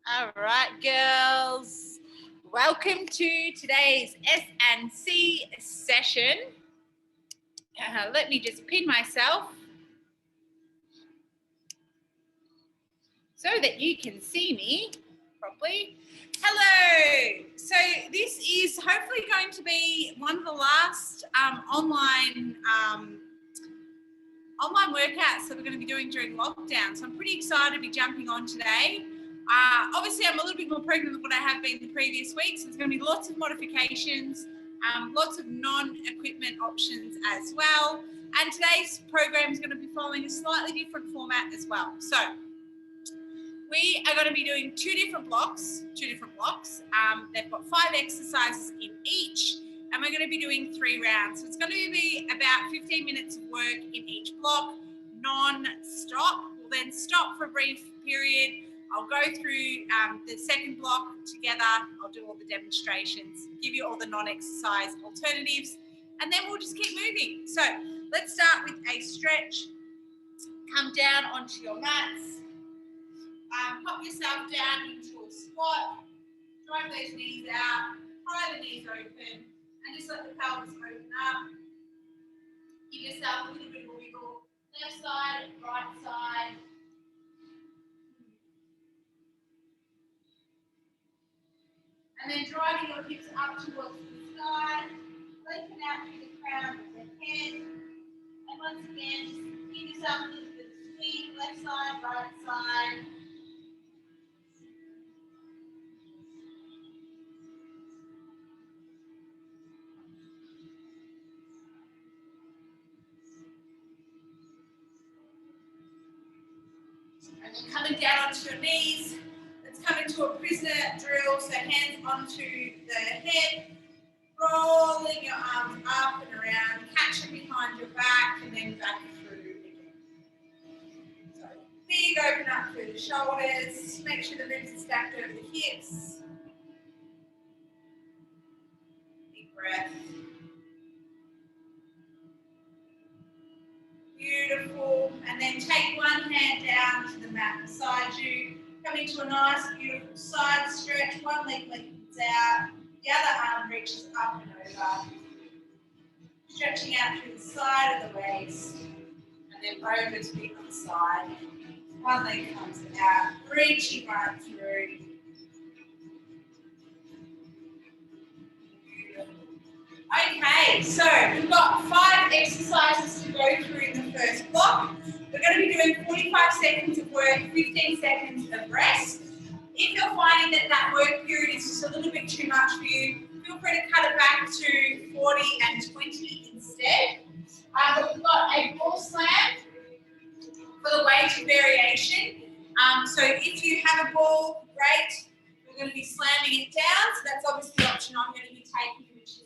All right, girls. Welcome to today's S+C session. Let me just pin myself so that you can see me properly. Hello. So this is hopefully going to be one of the last online workouts that we're going to be doing during lockdown. So I'm pretty excited to be jumping on today. Obviously, I'm a little bit more pregnant than what I have been the previous weeks. So there's going to be lots of modifications, lots of non-equipment options as well. And today's program is going to be following a slightly different format as well. So we are going to be doing two different blocks. They've got 5 exercises in each, and we're going to be doing 3 rounds. So it's going to be about 15 minutes of work in each block, non-stop. We'll then stop for a brief period. I'll go through the second block together. I'll do all the demonstrations, give you all the non-exercise alternatives, and then we'll just keep moving. So let's start with a stretch. Come down onto your mats. Pop yourself down into a squat. Drive those knees out. Pry the knees open, and just let the pelvis open up. Give yourself a little bit of a wiggle. Left side, right side. And then driving your hips up towards the sky, lengthen out through the crown of the head. And once again, just give yourself a little bit of swing, left side, right side. And then coming down onto your knees. Let's come into a prisoner drill, so hands onto the head, rolling your arms up and around, catch them behind your back, and then back through again. So big open up through the shoulders, make sure the ribs are stacked over the hips. Big breath. Beautiful. And then take one hand down to the mat beside you. Come into a nice, beautiful side stretch. One leg lengthens out. The other arm reaches up and over. Stretching out through the side of the waist. And then over to the other side. One leg comes out. Reaching right through. Okay, so we've got 5 exercises to go through in the first block. We're going to be doing 45 seconds of work, 15 seconds of rest. If you're finding that work period is just a little bit too much for you, feel free to cut it back to 40 and 20 instead. But we've got a ball slam for the weight variation. So if you have a ball, great. We're going to be slamming it down. So that's obviously the option I'm going to be taking, which is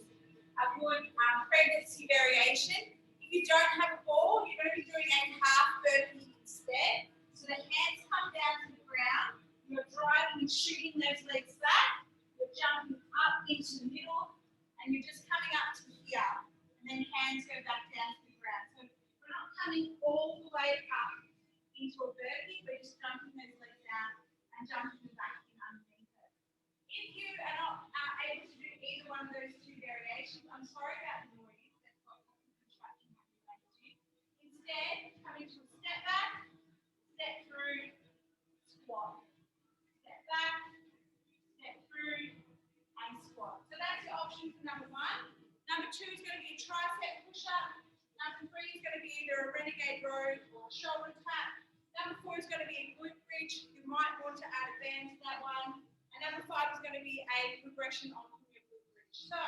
a good pregnancy variation. If you don't have a ball, you're going to be doing a half burpee instead. So the hands come down to the ground. You're driving and shooting those legs back. You're jumping up into the middle, and you're just coming up to here. And then hands go back down to the ground. So we're not coming all the way up into a burpee. We're just jumping those legs out and jumping them back in underneath it. If you are not able to do either one of those 2 variations, I'm sorry about the noise. That's got construction happening. Instead, coming to a step back, step through, squat. Step back, step through, and squat. So that's your option for number 1. Number 2 is going to be a tricep push-up. Number 3 is going to be either a Renegade Row or a shoulder tap. Number 4 is going to be a glute bridge. You might want to add a band to that one. And number 5 is going to be a progression on your glute bridge. So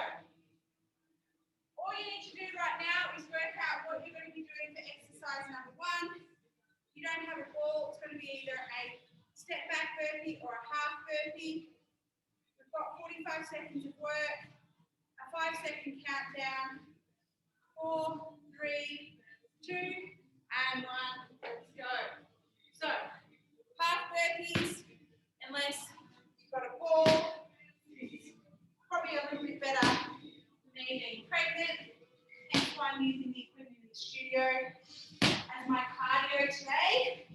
all you need to do right now is work out what you're going to be doing for exercise number 1. If you don't have a ball, it's going to be either a step back burpee or a half burpee. We've got 45 seconds of work, a 5-second countdown. 4, 3, 2, and 1. Let's go. So half burpees, unless you've got a ball, probably a little bit better than me being pregnant. Hence why I'm using the equipment in the studio as my cardio today.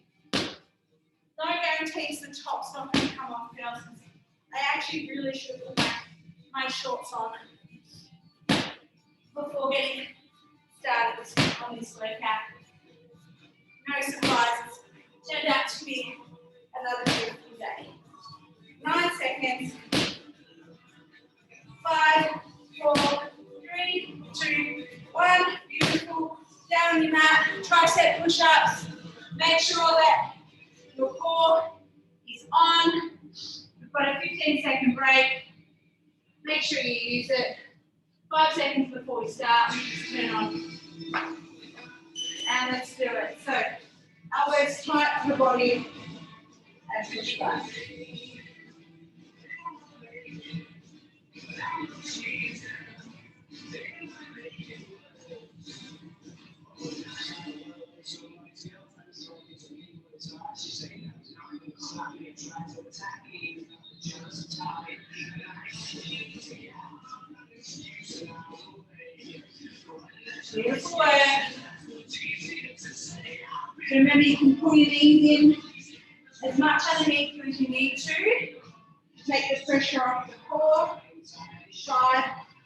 No guarantee rotate so the top's not going to come off. I actually really should put my shorts on before getting started on this workout. No surprises. Turned out to be another beautiful day. 9 seconds. 5, 4, 3, 2, 1. Beautiful. Down on your mat. Tricep push-ups. Make sure that your core is on. We've got a 15-second break. Make sure you use it. 5 seconds before we start. Just turn on. And let's do it. So, elbows tight to the body and push back. Beautiful work. So remember, you can pull your knees in as much underneath you as you need to. Take the pressure off the core. 5,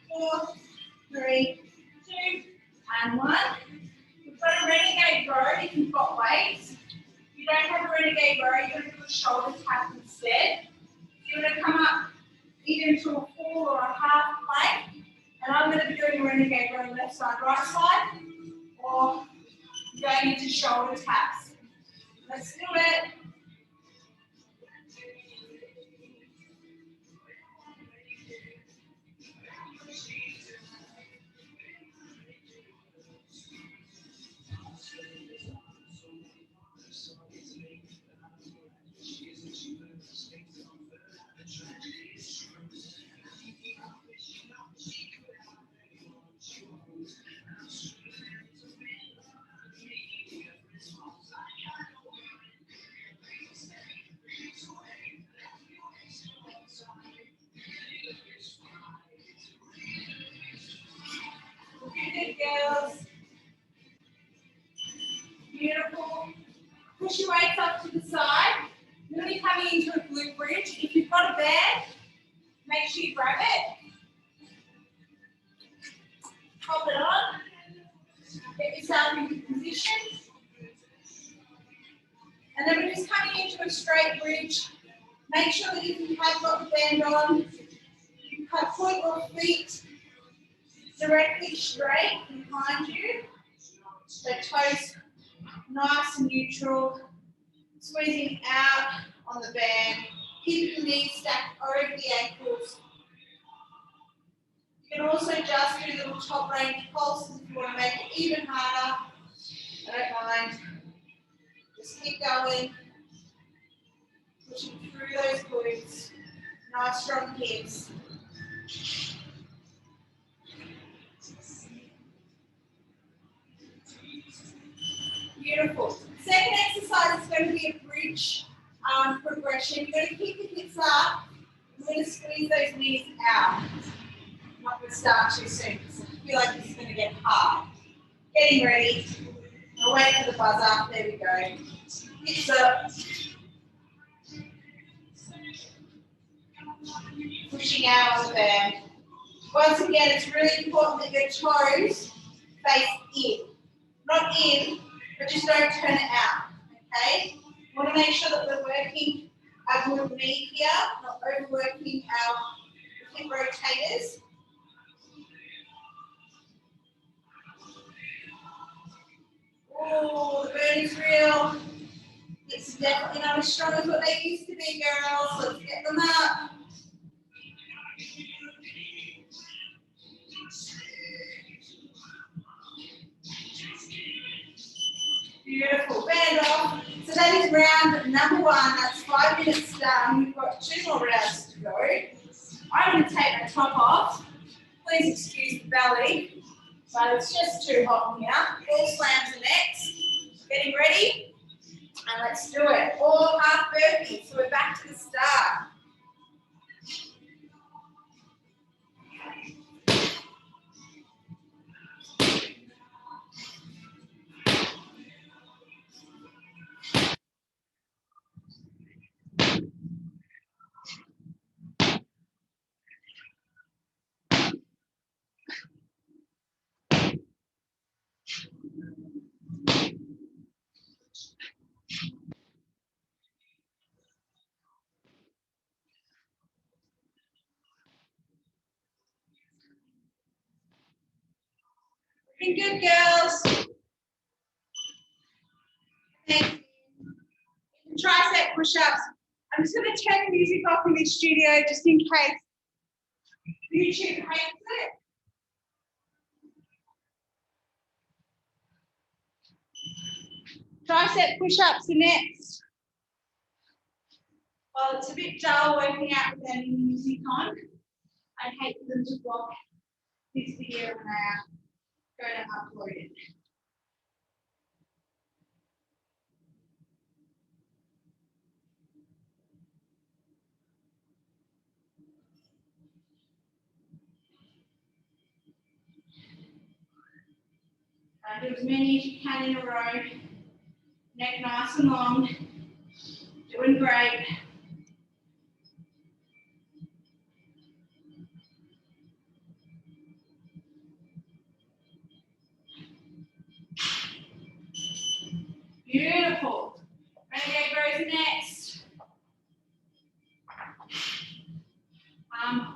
4, 3, 2, and 1. We've got a renegade row if you've got weights. If you don't have a renegade row, you're going to do a shoulder tap instead. You're going to come up either into a full or a half plank. And I'm going to be doing a renegade row left side, right side, or going into shoulder taps. Let's do it. Good girls. Beautiful. Push your weights up to the side. You're going to be coming into a glute bridge. If you've got a band, make sure you grab it. Pop it on. Get yourself into position. And then we're just coming into a straight bridge. Make sure that if you have got the band on, you have put your feet directly straight behind you. So toes nice and neutral. Squeezing out on the band. Keep the knees stacked over the ankles. You can also just do little top range pulses if you want to make it even harder. I don't mind. Just keep going. Pushing through those glutes. Nice strong hips. Beautiful. Second exercise is going to be a bridge progression. You're going to keep the hips up. We're going to squeeze those knees out. I'm not going to start too soon because I feel like this is going to get hard. Getting ready. I'll wait for the buzzer. There we go. Hips up. Pushing out on the band. Once again, it's really important that your toes face in. Not in, but just don't turn it out. Okay? We want to make sure that we're working our glute knee here, not overworking our hip rotators. Oh, the burn is real. It's definitely not as strong as what they used to be, girls. Let's get them up. Beautiful. Band off. So that is round number 1. That's 5 minutes done. We've got 2 more rounds to go. I'm going to take my top off. Please excuse the belly, but it's just too hot in here. All slams are next. Getting ready? And let's do it. All half burpee. So we're back to the start. Doing good, girls. Amazing. Tricep push-ups. I'm just going to turn the music off in this studio just in case YouTube hates it. Tricep push-ups are next. Well, it's a bit dull working out without any music on. I'd hate for them to block this video when I go to upload it. Do as many as you can in a row. Neck nice and long. Doing great. Beautiful. Renegade Row's next.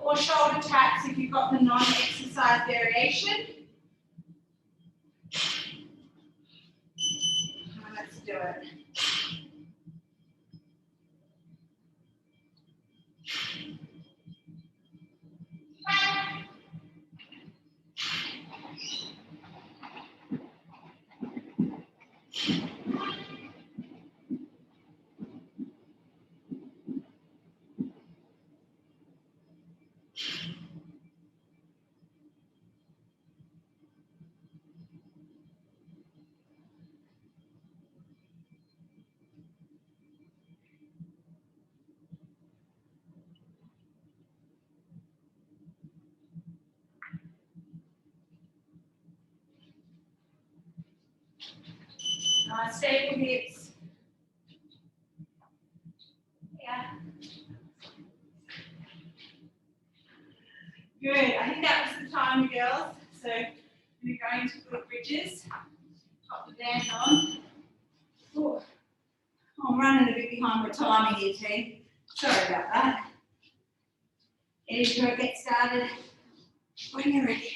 Or shoulder taps if you've got the non-exercise variation. Let's do it. Nice stable hips. Yeah. Good. I think that was the time, girls. So we're going to glute bridges. Pop the band on. Ooh. I'm running a bit behind my timing here, team. Sorry about that. Get started when you're ready.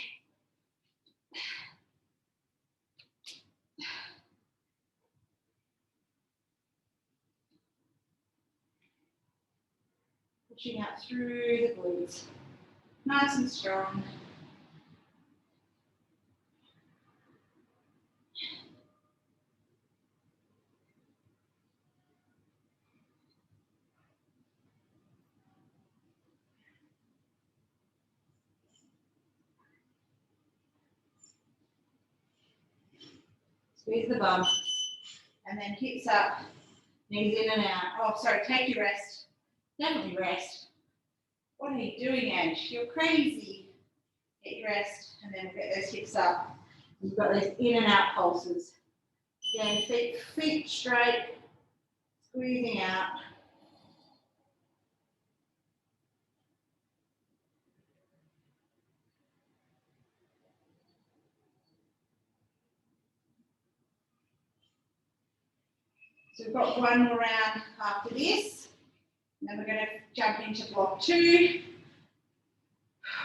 Pushing out through the glutes. Nice and strong. Squeeze the bum. And then hips up, knees in and out. Oh, sorry, take your rest. Definitely rest. What are you doing, Ange? You're crazy. Get your rest, and then get those hips up. You've got those in and out pulses. Again, feet straight, squeezing out. So we've got one more round after this. And then we're going to jump into block 2,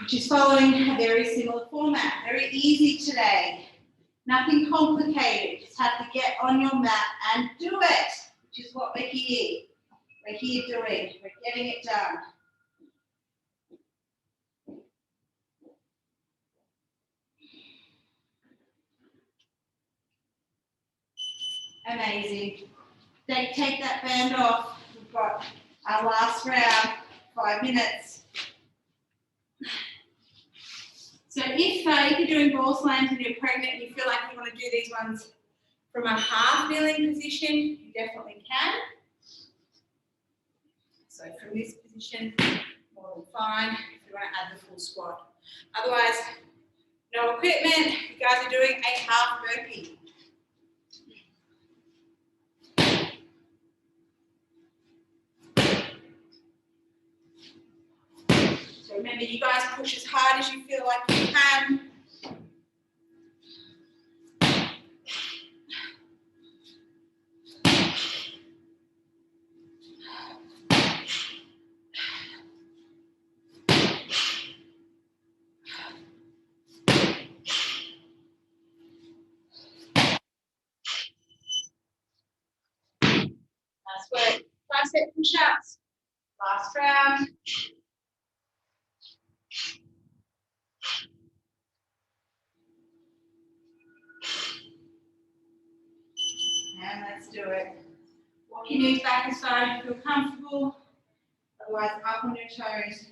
which is following a very similar format. Very easy today. Nothing complicated. Just have to get on your mat and do it, which is what we're here. We're here doing. We're getting it done. Amazing. Take that band off. We've got our last round, 5 minutes. So if you're doing ball slams and you're pregnant and you feel like you want to do these ones from a half kneeling position, you definitely can. So from this position, more than fine if you want to add the full squat. Otherwise, no equipment, you guys are doing a half burpee. So remember, you guys push as hard as you feel like you can. work tricep push-ups. Last round. And let's do it. Walk your knees back as far as you feel comfortable. Otherwise, up on your toes.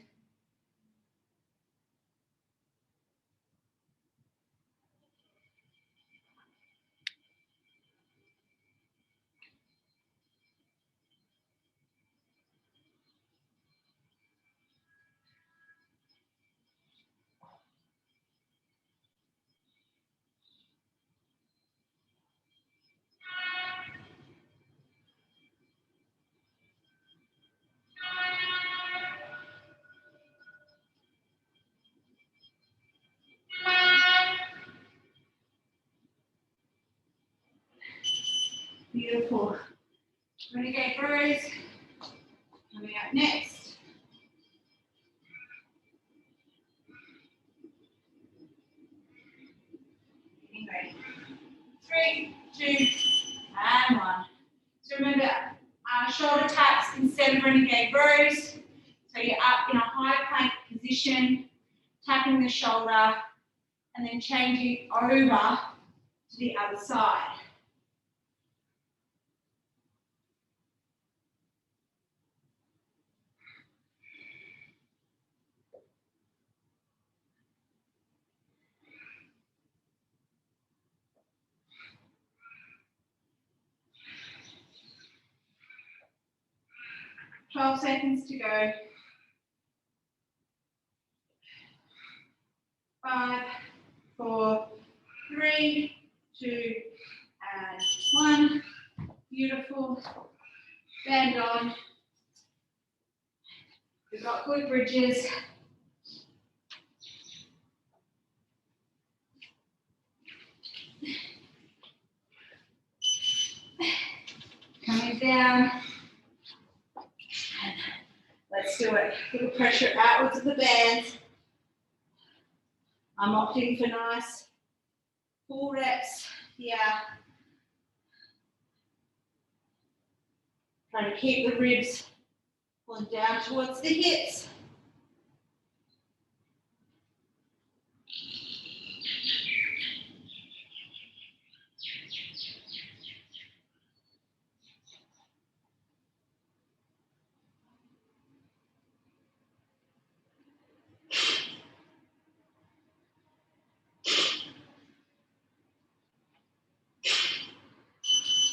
Beautiful. Renegade rows. Coming up next. Getting ready. 3, 2, and 1. So remember, shoulder taps instead of renegade rows. So you're up in a high plank position, tapping the shoulder, and then changing over to the other side. Twelve seconds to go. 5, 4, 3, 2, and 1. Beautiful. Band on. We've got good bridges. Coming down. Let's do it. Little pressure outwards of the bands. I'm opting for nice full reps here. Trying to keep the ribs pulling down towards the hips.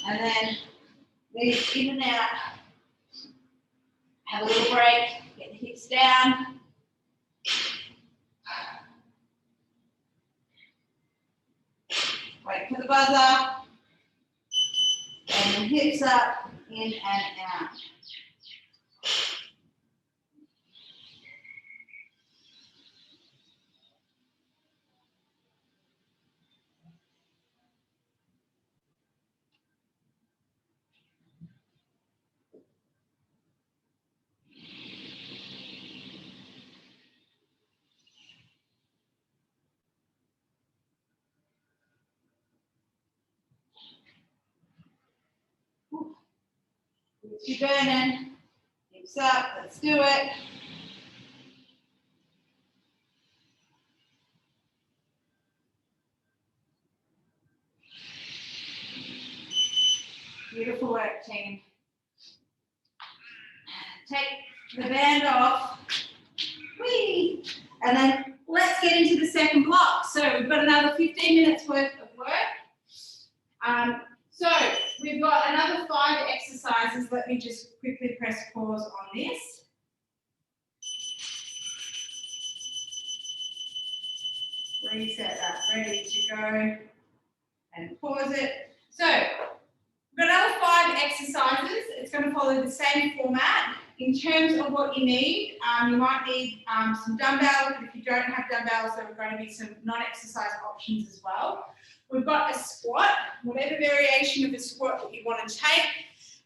And then lead in and out. Have a little break, get the hips down. Wait for the buzzer. And the hips up, in and out. Keep burning. Hips up. Let's do it. Beautiful work, team. Take the band off. Whee! And then let's get into the second block. So we've got another 15 minutes worth of work. So we've got another 5 exercises. Let me just quickly press pause on this. Reset that, ready to go, and pause it. So we've got another 5 exercises. It's going to follow the same format. In terms of what you need, you might need some dumbbells. If you don't have dumbbells, there are going to be some non-exercise options as well. We've got a squat, whatever variation of a squat that you want to take.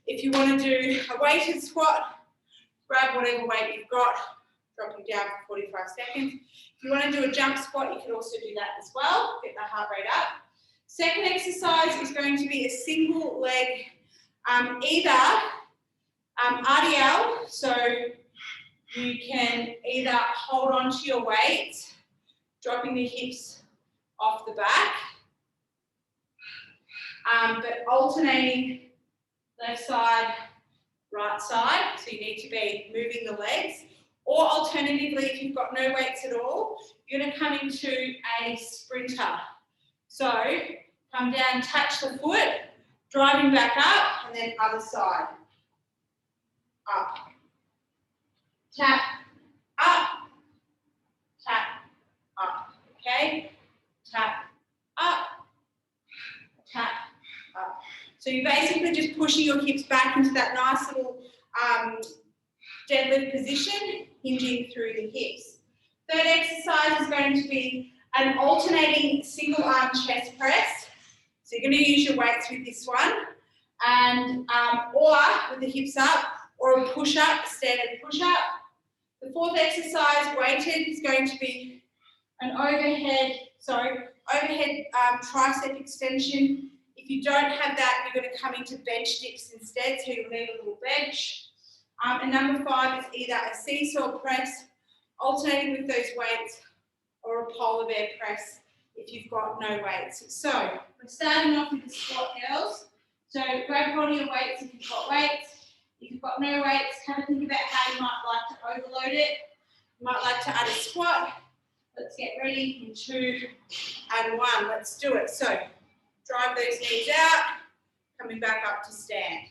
If you want to do a weighted squat, grab whatever weight you've got, drop it down for 45 seconds. If you want to do a jump squat, you can also do that as well, get the heart rate up. Second exercise is going to be a single leg, either RDL, so you can either hold on to your weight, dropping the hips off the back, but alternating left side, right side, so you need to be moving the legs. Or alternatively, if you've got no weights at all, you're going to come into a sprinter. So come down, touch the foot, driving back up, and then other side. Up. Tap, up, tap, up. Okay? Tap, up, tap, up. So you're basically just pushing your hips back into that nice little deadlift position, hinging through the hips. Third exercise is going to be an alternating single arm chest press. So you're going to use your weights with this one, and or with the hips up, or a push up, standard push up. The fourth exercise, weighted, is going to be an overhead tricep extension. If you don't have that, you're going to come into bench dips instead, so you'll need a little bench. And number 5 is either a seesaw press, alternating with those weights, or a polar bear press if you've got no weights. So we're starting off with the squat, girls. So grab hold of your weights if you've got weights. If you've got no weights, have a think about how you might like to overload it. You might like to add a squat. Let's get ready in 2 and 1. Let's do it. So drive those knees out, coming back up to stand.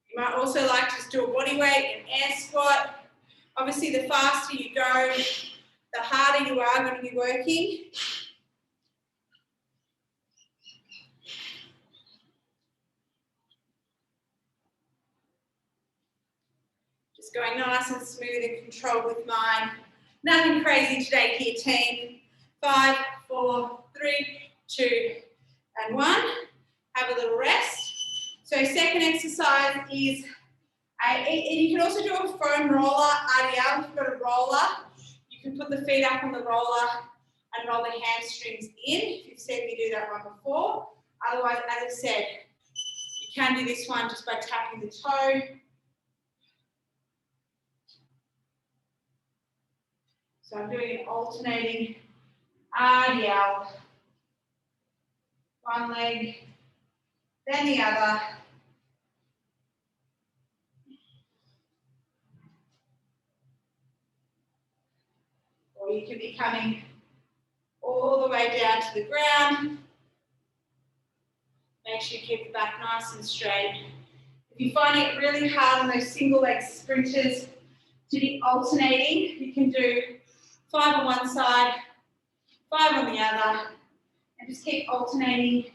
You might also like to just do a body weight and air squat. Obviously, the faster you go, the harder you are going to be working. Just going nice and smooth and controlled with mine. Nothing crazy today here, team. 5, 4, 3, 2, and 1. Have a little rest. So second exercise is, you can also do a foam roller, RDL. If you've got a roller, you can put the feet up on the roller and roll the hamstrings in. If you've seen me do that one before. Otherwise, as I said, you can do this one just by tapping the toe. So I'm doing an alternating RDL. One leg, then the other. Or you can be coming all the way down to the ground. Make sure you keep the back nice and straight. If you're finding it really hard on those single leg sprinters to be alternating, you can do 5 on one side, 5 on the other, and just keep alternating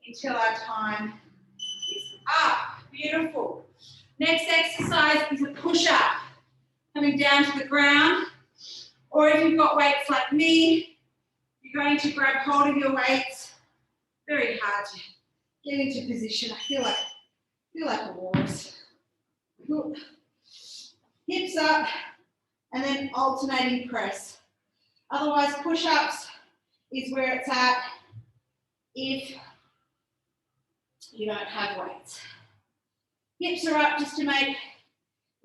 until our time is up. Beautiful. Next exercise is a push-up, coming down to the ground. Or if you've got weights like me, you're going to grab hold of your weights. Very hard to get into position. I feel like a walrus. Hips up, and then alternating press. Otherwise, push-ups is where it's at if you don't have weights. Hips are up just to make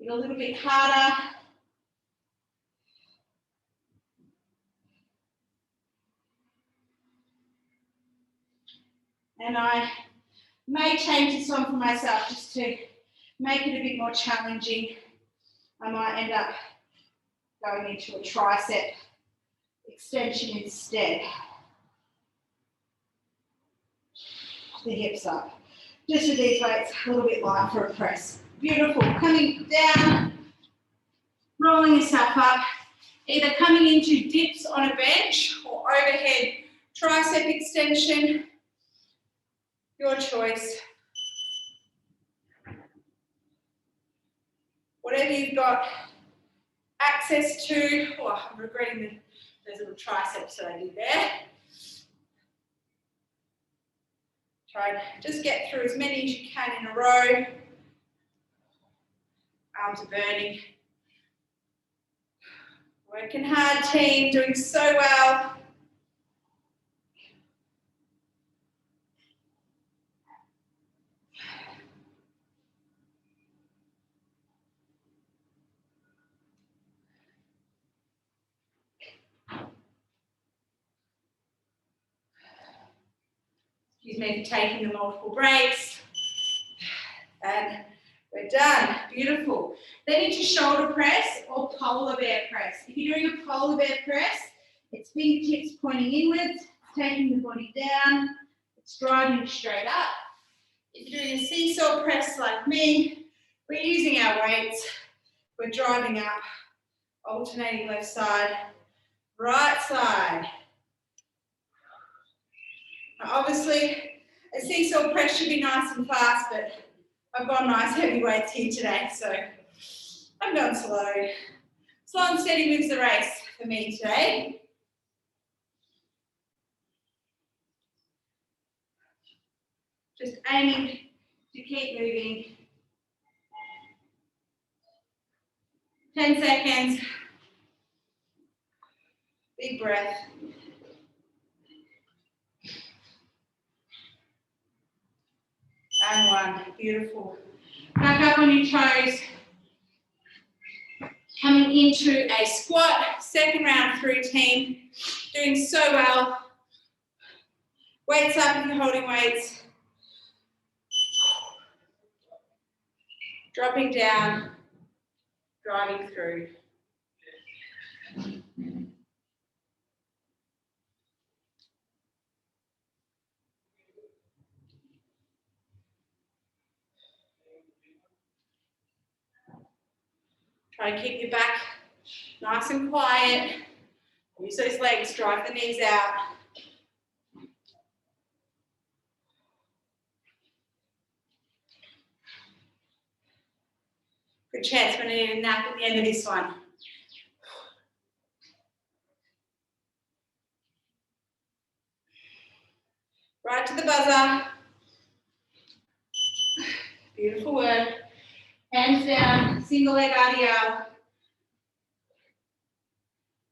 it a little bit harder. And I may change this one for myself just to make it a bit more challenging. I might end up going into a tricep extension instead. The hips up. Just with these weights, a little bit light for a press. Beautiful. Coming down, rolling yourself up, either coming into dips on a bench or overhead tricep extension. Your choice. Whatever you've got access to. Oh, I'm regretting those little triceps that I did there. Try and just get through as many as you can in a row. Arms are burning. Working hard, team, doing so well. Excuse me for taking the multiple breaks. And we're done. Beautiful. Then into shoulder press or polar bear press. If you're doing a polar bear press, it's fingertips pointing inwards, taking the body down, it's driving straight up. If you're doing a seesaw press like me, we're using our weights, we're driving up, alternating left side, right side. Now obviously, a seesaw press should be nice and fast, but I've got nice heavy weights here today, so I'm going slow. Slow and steady wins the race for me today. Just aiming to keep moving. 10 seconds. Big breath. And one. Beautiful. Back up on your toes. Coming into a squat. Second round through, team. Doing so well. Weights up if you're holding weights. Dropping down. Driving through. Try and keep your back nice and quiet. Use those legs, drive the knees out. Good chance we're going to need a nap at the end of this one. Right to the buzzer. Beautiful work. Hands down, single leg RDL.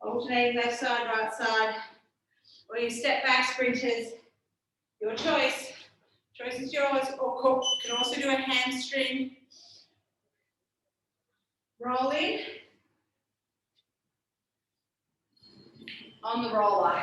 Alternating left side, right side. Or you step back sprinters. Your choice. Choice is yours. Or you can also do a hamstring. Roll in. On the roller.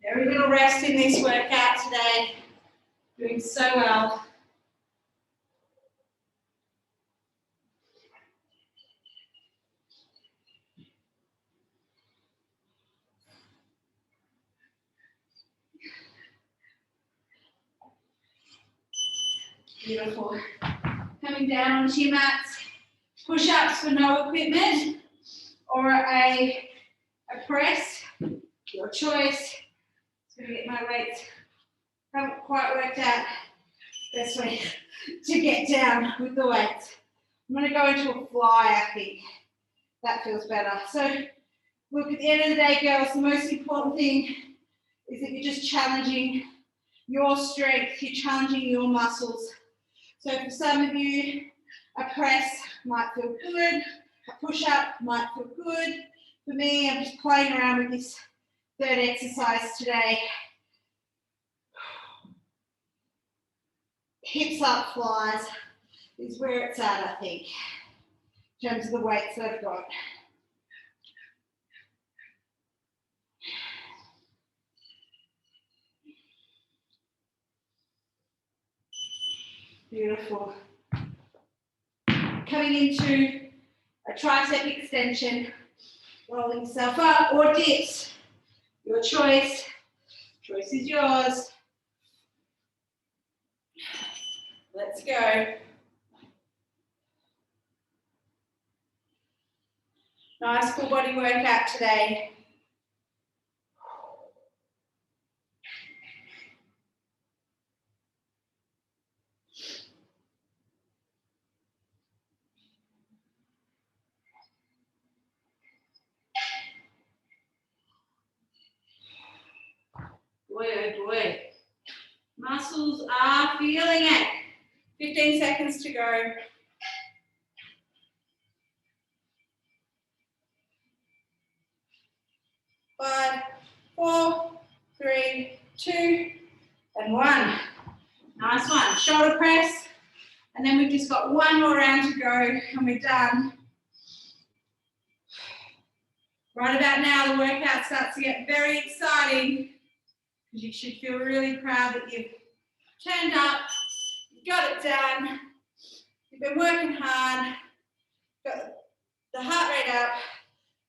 Very little rest in this workout today. Doing so well. Beautiful. Coming down onto your mats. Push-ups for no equipment or a press. Your choice. Just going to get my weights. Haven't quite worked out best way to get down with the weights. I'm going to go into a fly, I think. That feels better. So, look, at the end of the day, girls, the most important thing is that you're just challenging your strength, you're challenging your muscles. So for some of you, a press might feel good, a push-up might feel good. For me, I'm just playing around with this third exercise today. Hips up flies is where it's at, I think, in terms of the weights that I've got. Beautiful. Coming into a tricep extension, rolling yourself up or dips. Your choice. Choice is yours. Let's go. Nice full body workout today. Boy, oh boy. Muscles are feeling it. 15 seconds to go. 5, 4, 3, 2, and one. Nice one. Shoulder press. And then we've just got one more round to go and we're done. Right about now, the workout starts to get very exciting because you should feel really proud that you've turned up, you got it done, you've been working hard, got the heart rate up,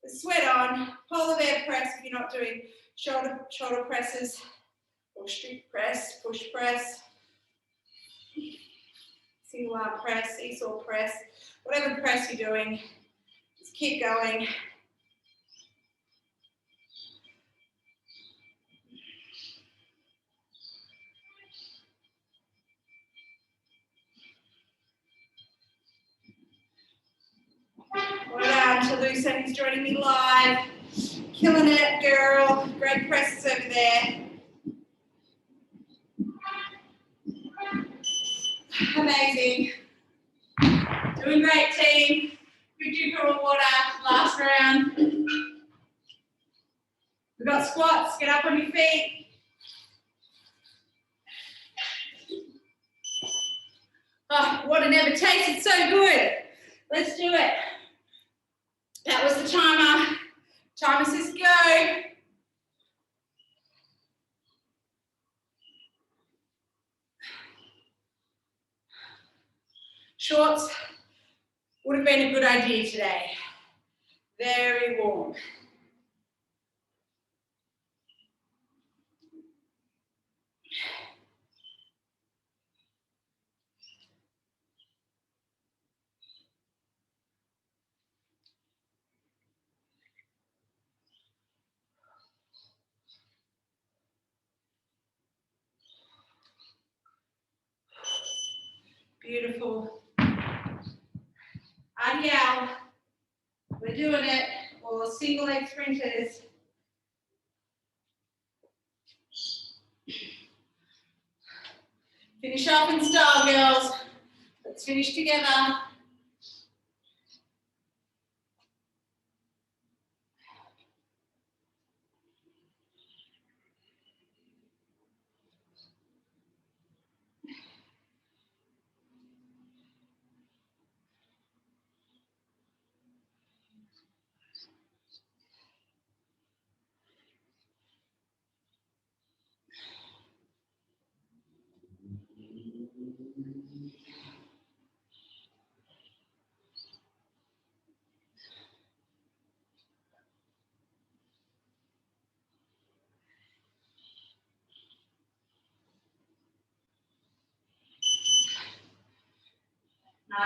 the sweat on, polar bear press if you're not doing shoulder presses, or strict press, push press, single arm press, seesaw press, whatever press you're doing, just keep going. Well done to Lucy, who's joining me live. Killing it, girl. Great presses over there. Amazing. Doing great, team. Good drink of water. Last round. We've got squats. Get up on your feet. Oh, water never tasted so good. Let's do it. That was the timer. Timer says go. Shorts would have been a good idea today. Very warm. Beautiful. Adial. We're doing it. Or single leg sprinters. Finish off in style, girls. Let's finish together.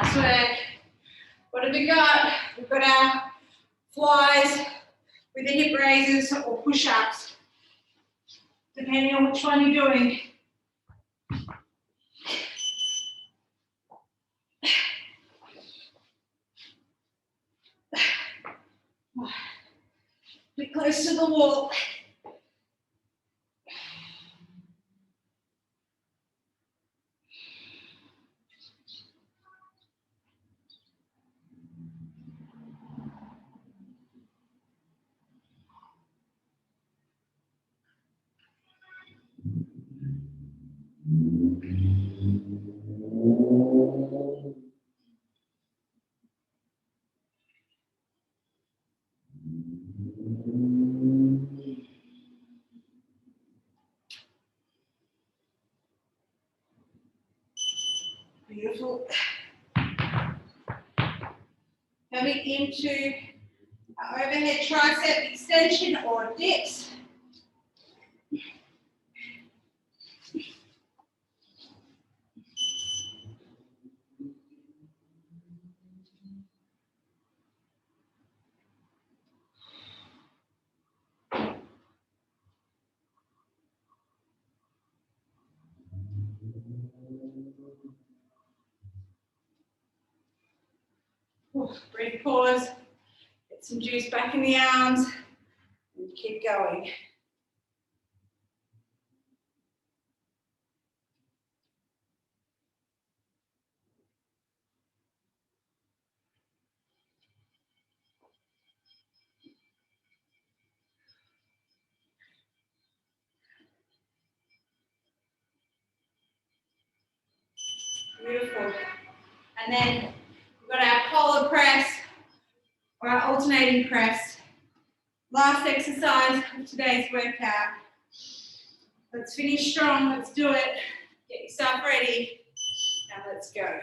Nice work. What have we got? We've got our flies with the hip raises or push-ups, depending on which one you're doing. Bit close to the wall. Beautiful. Coming into our overhead tricep extension or dips. Brief pause, get some juice back in the arms, and keep going. Beautiful. And then we've got our polar press or our alternating press. Last exercise of today's workout. Let's finish strong. Let's do it. Get yourself ready. Now let's go.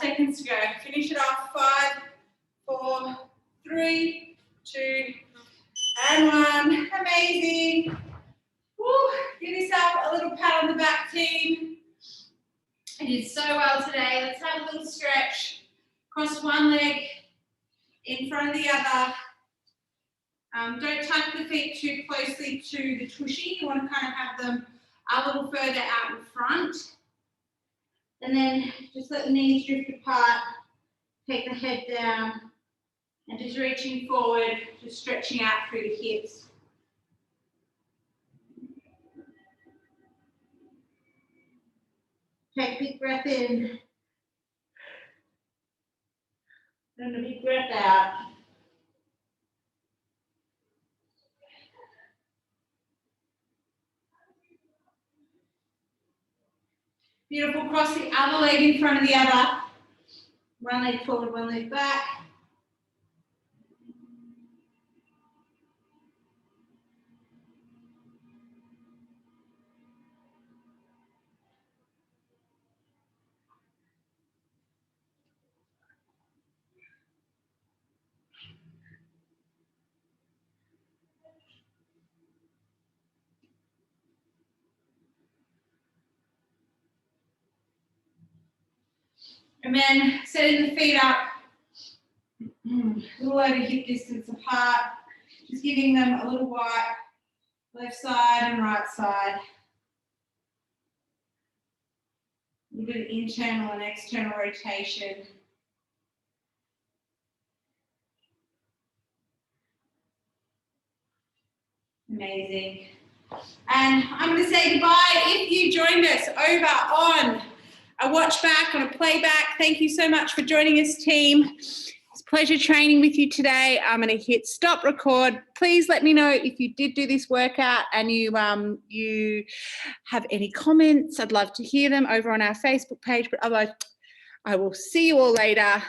Seconds to go. Finish it off. 5, 4, 3, 2, and 1. Amazing. Woo. Give yourself a little pat on the back, team. You did so well today. Let's have a little stretch. Cross one leg in front of the other. Don't tuck the feet too closely to the tushy. You want to kind of have them a little further out in front. And then just let the knees drift apart. Take the head down and just reaching forward, just stretching out through the hips. Take a big breath in and a big breath out. Beautiful. Cross the other leg in front of the other. One leg forward, one leg back. And then setting the feet up, a little over hip distance apart, just giving them a little wide, left side and right side. A little bit of internal and external rotation. Amazing. And I'm going to say goodbye. If you joined us over on a watch back, on a playback, thank you so much for joining us, team. It's a pleasure training with you today. I'm going to hit stop record. Please let me know if you did do this workout and you have any comments. I'd love to hear them over on our Facebook page, but otherwise I will see you all later.